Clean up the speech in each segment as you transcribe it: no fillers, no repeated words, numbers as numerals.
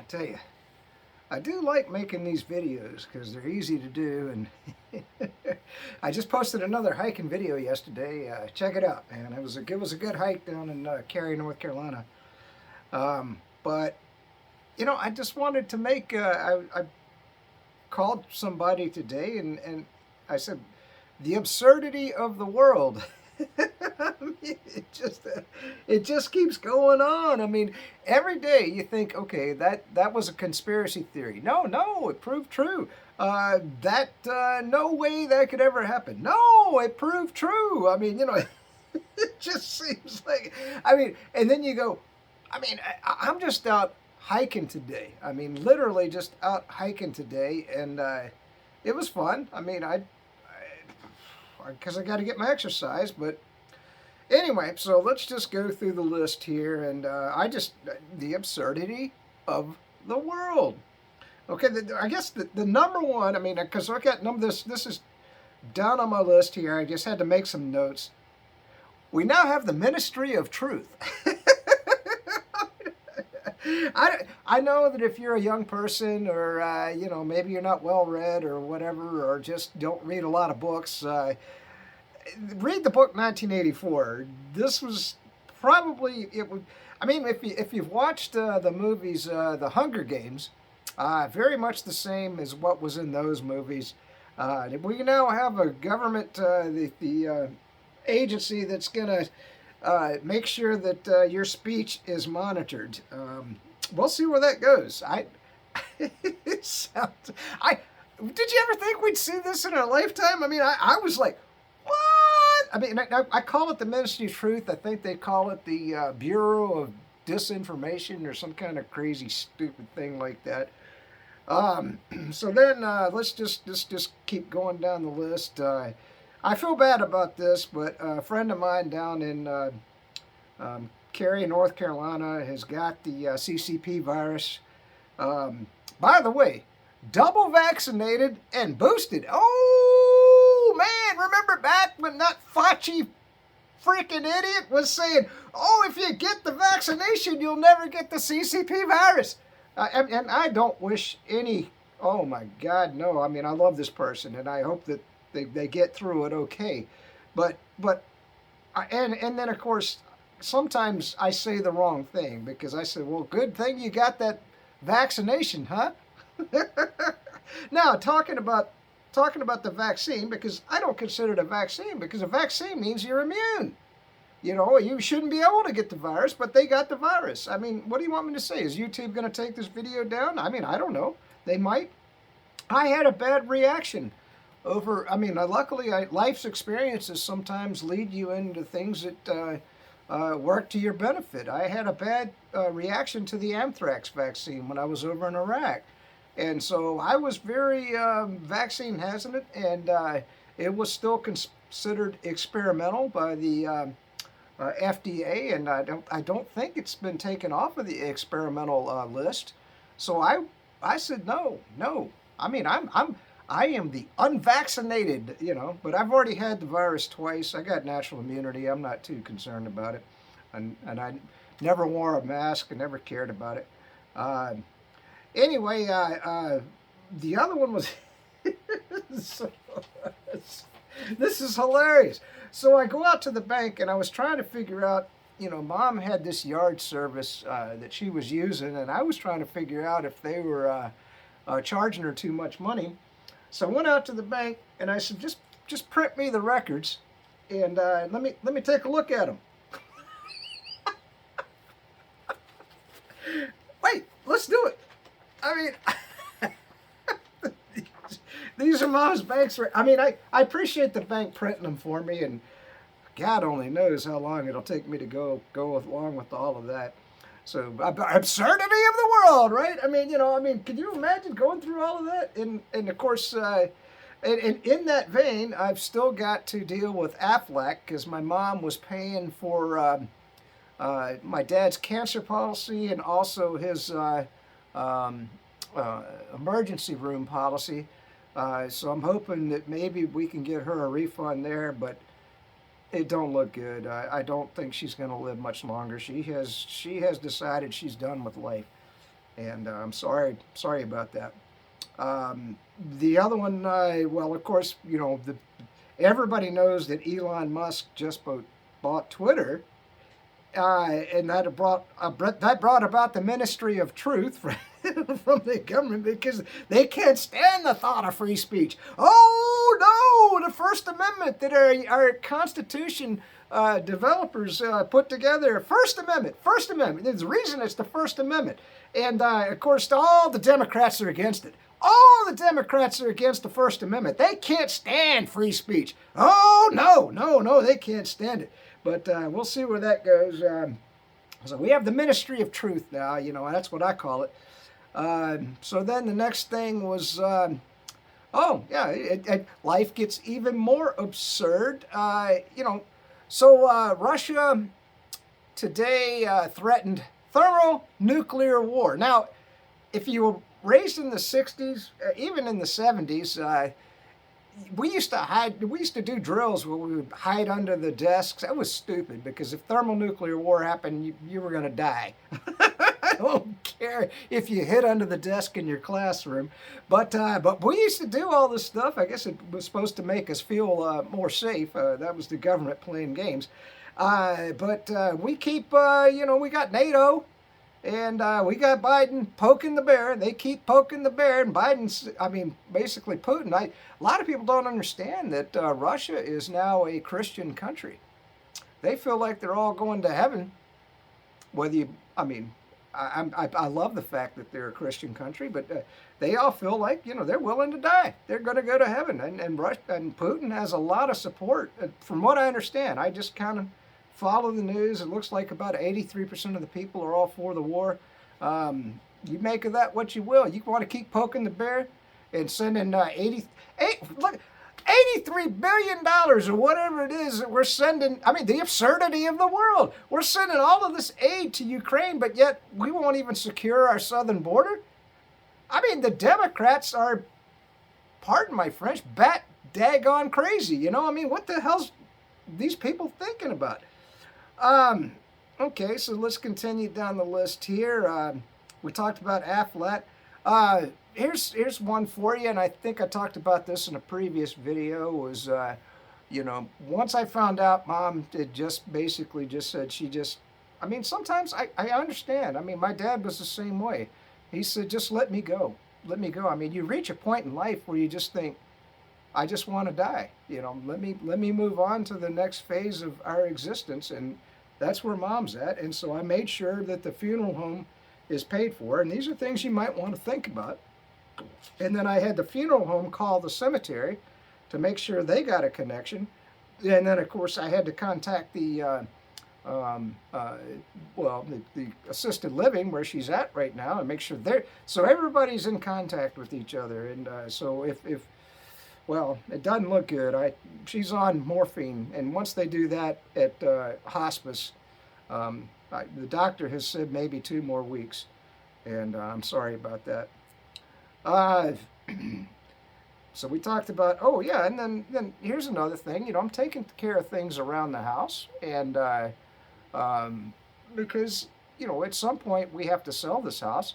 tell you, I do like making these videos because they're easy to do, and I just posted another hiking video yesterday. Check it out, man. It was a good hike down in Cary, North Carolina. But I just wanted to make. I called somebody today, and I said, the absurdity of the world. I mean, it just keeps going on. I mean, every day you think, okay, that was a conspiracy theory. No, it proved true. That no way that could ever happen. No, it proved true. I mean, it just seems like. I mean, and then you go. I mean, I'm just out hiking today. I mean, literally just out hiking today, and it was fun. I mean, because I got to get my exercise. But anyway, so let's just go through the list here, and the absurdity of the world. Okay, I guess the number one. I mean, because I got this is down on my list here. I just had to make some notes. We now have the Ministry of Truth. I know that if you're a young person, or maybe you're not well read or whatever, or just don't read a lot of books, read the book 1984. This was probably it would. I mean, if you've watched the movies, The Hunger Games, very much the same as what was in those movies. We now have a government, the agency that's gonna make sure that your speech is monitored. We'll see where that goes. It sounds. Did you ever think we'd see this in our lifetime? I mean, I was like, what? I mean, I call it the Ministry of Truth. I think they call it the Bureau of Disinformation or some kind of crazy, stupid thing like that. So then let's just keep going down the list. I feel bad about this, but a friend of mine down in Cary, North Carolina, has got the CCP-Virus. By the way, double vaccinated and boosted. Oh, man, remember back when that Fauci freaking idiot was saying, oh, if you get the vaccination, you'll never get the CCP-Virus. And I don't wish any, oh my God, no. I mean, I love this person, and I hope that they get through it okay. But and then, of course, sometimes I say the wrong thing because I say, well, good thing you got that vaccination, huh? Now, talking about the vaccine, because I don't consider it a vaccine, because a vaccine means you're immune. You shouldn't be able to get the virus, but they got the virus. I mean, what do you want me to say? Is YouTube going to take this video down? I mean, I don't know. They might. I had a bad reaction over, I mean, luckily, life's experiences sometimes lead you into things that work to your benefit. I had a bad reaction to the anthrax vaccine when I was over in Iraq. And so I was very vaccine hesitant, and it was still considered experimental by the FDA, and I don't think it's been taken off of the experimental list. So I said no. I mean, I am the unvaccinated, but I've already had the virus twice. I got natural immunity. I'm not too concerned about it, and I never wore a mask and never cared about it. Anyway, the other one was. This is hilarious. So I go out to the bank, and I was trying to figure out, Mom had this yard service that she was using, and I was trying to figure out if they were charging her too much money. So I went out to the bank, and I said, just print me the records, and let me take a look at them. Wait, let's do it. I mean, these are Mom's banks. I mean, I appreciate the bank printing them for me, and God only knows how long it'll take me to go along with all of that. So, absurdity of the world, right? I mean, can you imagine going through all of that? And of course, and in that vein, I've still got to deal with Aflac because my mom was paying for my dad's cancer policy and also his emergency room policy. So I'm hoping that maybe we can get her a refund there, but it don't look good. I don't think she's going to live much longer. She has decided she's done with life. and I'm sorry about that. The other one, well, of course, everybody knows that Elon Musk just bought Twitter, and that brought about the Ministry of Truth from the government, because they can't stand the thought of free speech. Oh no, the First Amendment that our Constitution developers put together. First Amendment. There's a reason it's the First Amendment, and of course all the Democrats are against it. All the Democrats are against the First Amendment. They can't stand free speech. Oh no, they can't stand it. But we'll see where that goes. So we have the Ministry of Truth now, that's what I call it. So then the next thing was, life gets even more absurd. So Russia today threatened thermonuclear war. Now, if you were raised in the 60s, even in the 70s, we used to do drills where we would hide under the desks. That was stupid, because if thermonuclear war happened, you were going to die. I don't care if you hid under the desk in your classroom. But we used to do all this stuff. I guess it was supposed to make us feel more safe. That was the government playing games. But we keep, we got NATO. And we got Biden poking the bear. They keep poking the bear. And basically Putin. A lot of people don't understand that Russia is now a Christian country. They feel like they're all going to heaven. I love the fact that they're a Christian country, but they all feel like, they're willing to die. They're going to go to heaven. And Putin has a lot of support. From what I understand, I just kind of follow the news. It looks like about 83% of the people are all for the war. You make of that what you will. You want to keep poking the bear and sending $83 billion or whatever it is that we're sending. The absurdity of the world. We're sending all of this aid to Ukraine, but yet we won't even secure our southern border. The Democrats are, pardon my French, bat daggone crazy. What the hell's these people thinking about? Okay, so let's continue down the list here. We talked about AFLAT. Here's one for you, and I think I talked about this in a previous video, was, once I found out Mom had basically said sometimes I understand. My dad was the same way. He said, just let me go. Let me go. You reach a point in life where you just think, I just want to die. Let me move on to the next phase of our existence, and that's where Mom's at. And so I made sure that the funeral home is paid for, and these are things you might want to think about. And then I had the funeral home call the cemetery to make sure they got a connection. And then, of course, I had to contact the assisted living where she's at right now and make sure so everybody's in contact with each other. And so if it doesn't look good. She's on morphine, and once they do that at hospice, the doctor has said maybe 2 more weeks, and I'm sorry about that. So we talked about, and then here's another thing. I'm taking care of things around the house, and because at some point we have to sell this house.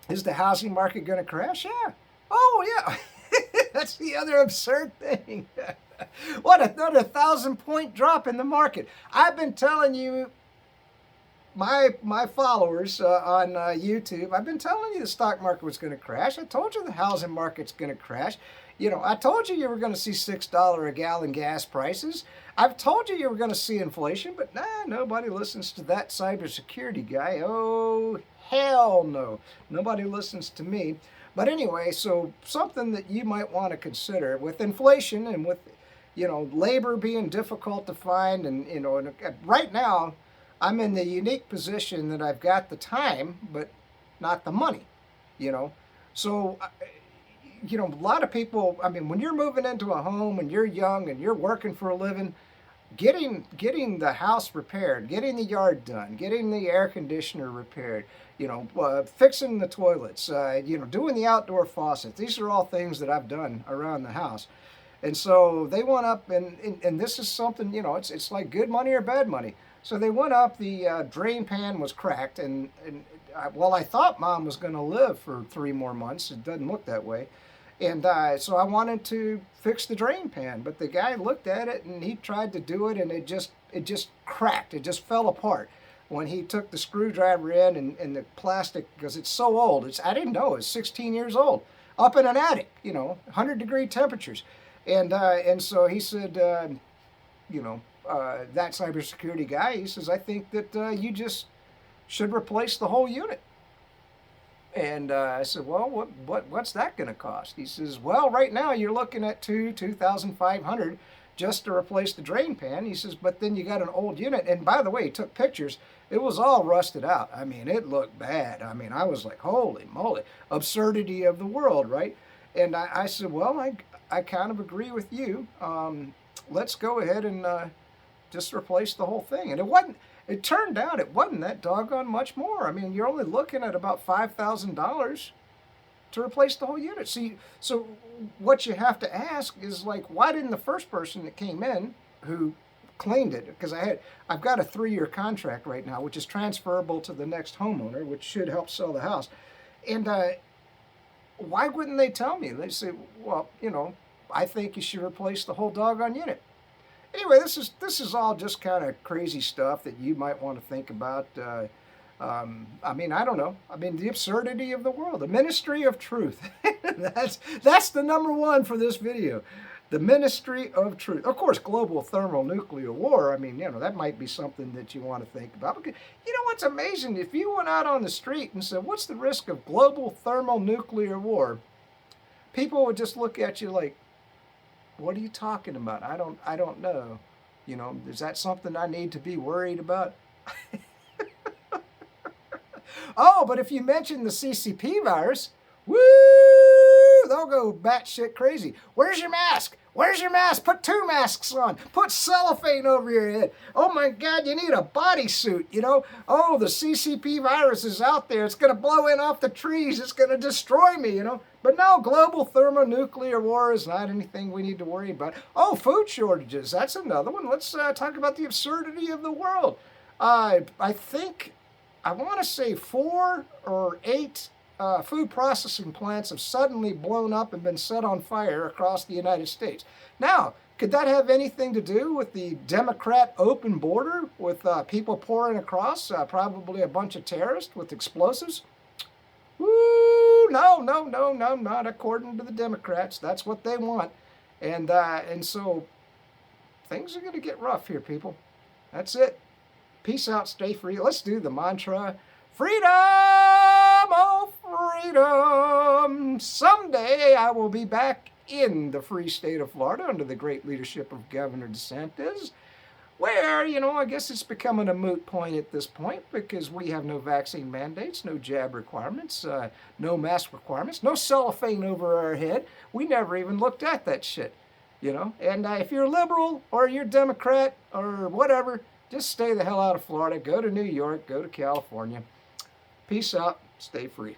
Is the housing market going to crash? Yeah. Oh yeah. That's the other absurd thing. What, another 1,000-point drop in the market? I've been telling you, my followers on YouTube, I've been telling you the stock market was going to crash. I told you the housing market's going to crash. I told you were going to see $6 a gallon gas prices. I've told you were going to see inflation, but nobody listens to that cybersecurity guy. Oh, hell no. Nobody listens to me. But anyway, so something that you might want to consider with inflation and with, labor being difficult to find. And, right now I'm in the unique position that I've got the time, but not the money, So, a lot of people, when you're moving into a home and you're young and you're working for a living, getting the house repaired, getting the yard done, getting the air conditioner repaired, fixing the toilets, doing the outdoor faucets. These are all things that I've done around the house. And so they went up, and this is something, it's like good money or bad money. So they went up, the drain pan was cracked, and well, I thought Mom was going to live for 3 more months. It doesn't look that way. And so I wanted to fix the drain pan, but the guy looked at it and he tried to do it, and it just cracked. It just fell apart when he took the screwdriver in, and the plastic, because it's so old. I didn't know it's 16 years old, up in an attic, 100-degree temperatures, and so he said, that cybersecurity guy, he says, I think that you just should replace the whole unit. And I said, well, what's that going to cost? He says, well, right now you're looking at $2,500 just to replace the drain pan. He says, but then you got an old unit. And by the way, he took pictures. It was all rusted out. I mean, it looked bad. I mean, I was like, holy moly, absurdity of the world, right? And I said, well, I kind of agree with you. Let's go ahead and just replace the whole thing. And it turned out it wasn't that doggone much more. I mean, you're only looking at about $5,000 to replace the whole unit. So what you have to ask is, like, why didn't the first person that came in who claimed it, because I've got a 3-year contract right now, which is transferable to the next homeowner, which should help sell the house. And why wouldn't they tell me? They say, well, I think you should replace the whole doggone unit. Anyway, this is all just kind of crazy stuff that you might want to think about. I mean, I don't know. I mean, the absurdity of the world, the ministry of truth. that's the number one for this video. The ministry of truth. Of course, global thermonuclear war. I mean, that might be something that you want to think about. Because what's amazing? If you went out on the street and said, "What's the risk of global thermonuclear war?" people would just look at you like, what are you talking about? I don't know. Is that something I need to be worried about? Oh, but if you mention the CCP-Virus, woo, they'll go batshit crazy. Where's your mask? Where's your mask? Put 2 masks on. Put cellophane over your head. Oh my God, you need a bodysuit, Oh, the CCP-Virus is out there. It's going to blow in off the trees. It's going to destroy me, But no, global thermonuclear war is not anything we need to worry about. Oh, food shortages. That's another one. Let's talk about the absurdity of the world. I think, I want to say 4 or 8 food processing plants have suddenly blown up and been set on fire across the United States. Now, could that have anything to do with the Democrat open border with people pouring across, probably a bunch of terrorists with explosives? Woo! No, not according to the Democrats. That's what they want. And so things are going to get rough here, people. That's it. Peace out, stay free. Let's do the mantra. Freedom, oh freedom. Someday I will be back in the free state of Florida under the great leadership of Governor DeSantis, where, I guess it's becoming a moot point at this point because we have no vaccine mandates, no jab requirements, no mask requirements, no cellophane over our head. We never even looked at that shit, And if you're liberal or you're Democrat or whatever, just stay the hell out of Florida. Go to New York, go to California. Peace out. Stay free.